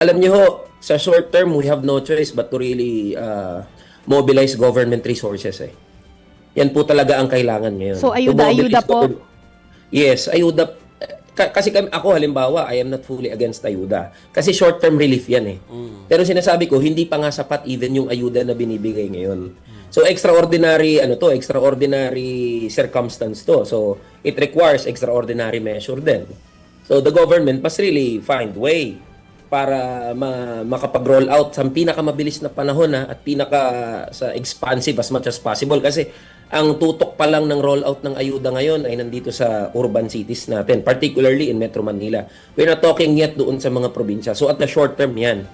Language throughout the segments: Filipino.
Alam niyo ho, sa short term, we have no choice but to really mobilize government resources eh. Yan po talaga ang kailangan ngayon. So, To ayuda-ayuda mobilize po. Yes, ayuda. Kasi ako halimbawa, I am not fully against ayuda. Kasi short-term relief yan eh. Pero sinasabi ko, hindi pa nga sapat even yung ayuda na binibigay ngayon. So extraordinary extraordinary circumstance to. So it requires extraordinary measure din. So the government must really find way para makapag-roll out sa pinakamabilis na panahon at sa expansive as much as possible kasi ang tutok pa lang ng rollout ng ayuda ngayon ay nandito sa urban cities natin, particularly in Metro Manila. We're not talking yet doon sa mga probinsya. So at the short term yan.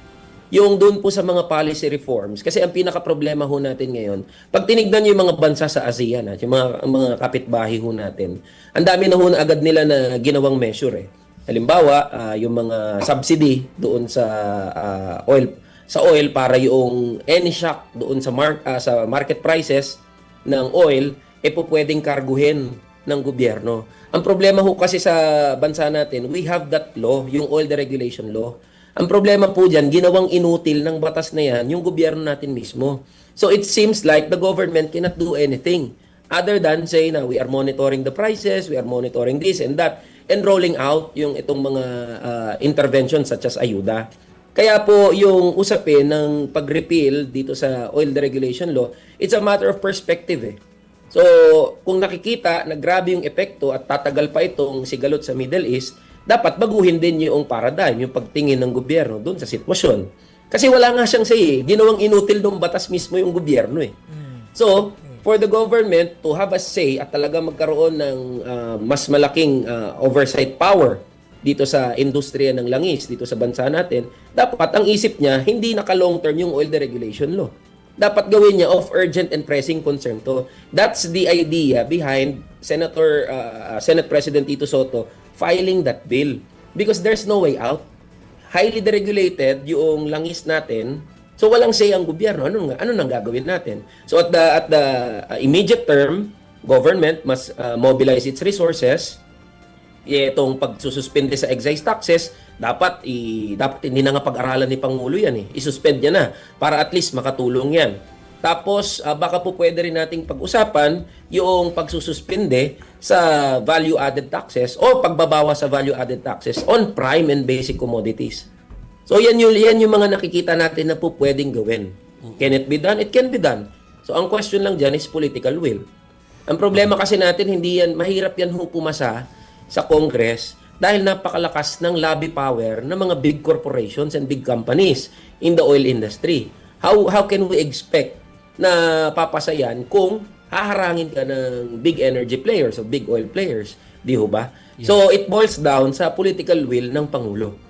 Yung doon po sa mga policy reforms, kasi ang pinaka-problema ho natin ngayon, pag tinignan nyo yung mga bansa sa ASEAN, yung mga kapitbahay ho natin, ang dami na ho na agad nila na ginawang measure eh. Halimbawa, yung mga subsidy doon sa oil para yung any shock doon sa market prices ng oil po pwedeng karguhin ng gobyerno. Ang problema ho kasi sa bansa natin, we have that law, yung oil deregulation law. Ang problema po diyan, ginawang inutil ng batas na yan yung gobyerno natin mismo. So it seems like the government cannot do anything other than say na we are monitoring the prices, we are monitoring this and that, and rolling out yung itong mga interventions such as ayuda. Kaya po yung usapin ng pag-repeal dito sa oil deregulation law, it's a matter of perspective eh. So kung nakikita na grabe yung epekto at tatagal pa itong sigalot sa Middle East, dapat baguhin din yung paradigm, yung pagtingin ng gobyerno doon sa sitwasyon. Kasi wala nga siyang say eh. Ginawang inutil ng batas mismo yung gobyerno eh. So, for the government to have a say at talaga magkaroon ng mas malaking oversight power dito sa industriya ng langis, dito sa bansa natin, dapat ang isip niya, hindi naka-long term yung oil deregulation law. Dapat gawin niya of urgent and pressing concern to. That's the idea behind Senate President Tito Soto filing that bill. Because there's no way out. Highly deregulated yung langis natin. So walang say ang gobyerno. Ano nang gagawin natin? So at the immediate term, government must mobilize its resources. Itong pagsususpende sa excise taxes, dapat hindi na nga pag-aralan ni Pangulo yan eh. I-suspend niya na para at least makatulong yan. Tapos baka po pwede rin nating pag-usapan yung pagsususpende sa value-added taxes o pagbabawas sa value-added taxes on prime and basic commodities. So yan yung mga nakikita natin na po pwedeng gawin. Can it be done? It can be done. So ang question lang dyan is political will. Ang problema kasi natin, mahirap yan pumasa sa Congress dahil napakalakas ng lobby power ng mga big corporations and big companies in the oil industry. How can we expect na papasayan kung haharangin ka ng big energy players o big oil players? Di ho ba? Yeah. So it boils down sa political will ng Pangulo.